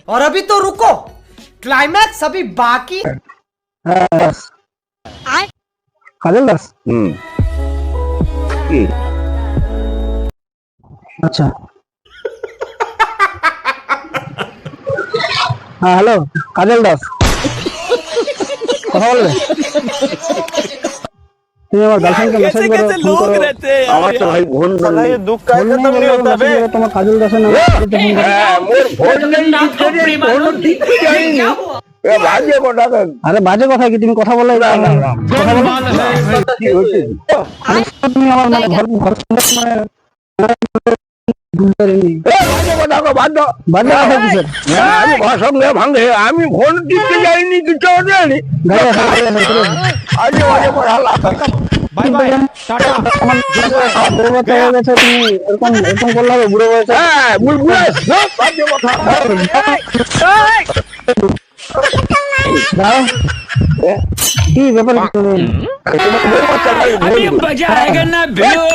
और अभी तो रुको, क्लाइमैक्स अभी बाकी। কাজল দাস। আচ্ছা হ্যাঁ হ্যালো কাজল দাস, কথা বলবে? তুমি আমার গার্লফ্রেন্ডকে মেসেজ করে ফোন করো। আমার তো ভাই ফোন ये दुख का ফোন खत्म नहीं होता बे। তোমার কাজল দাসের নামে মোর ফোন নেই ফোন ঠিক যায়নি এ বাজে কথা আরে বাজে কথা কি, তুমি কথা বলে কথা বলো। কি হচ্ছে তুমি আমার মানে ঘর মানে বাজে কথা বাদ দাও বাজে কথা কিসের? আমি ঘর সঙ্গে ভাঙে আমি ফোন টিপতে যাইনি কিছু জানি গায়ে আজে বাজে কথা बाय बाय टाटा। বুড়ো বাচ্চা হয়ে গেছে, তুমি এরকম এরকম করলে হবে বুড়ো বয়সে? হ্যাঁ বুলবুল বাজে কথা দাও কি ব্যাপার मजा आएगा ना भिड़ो।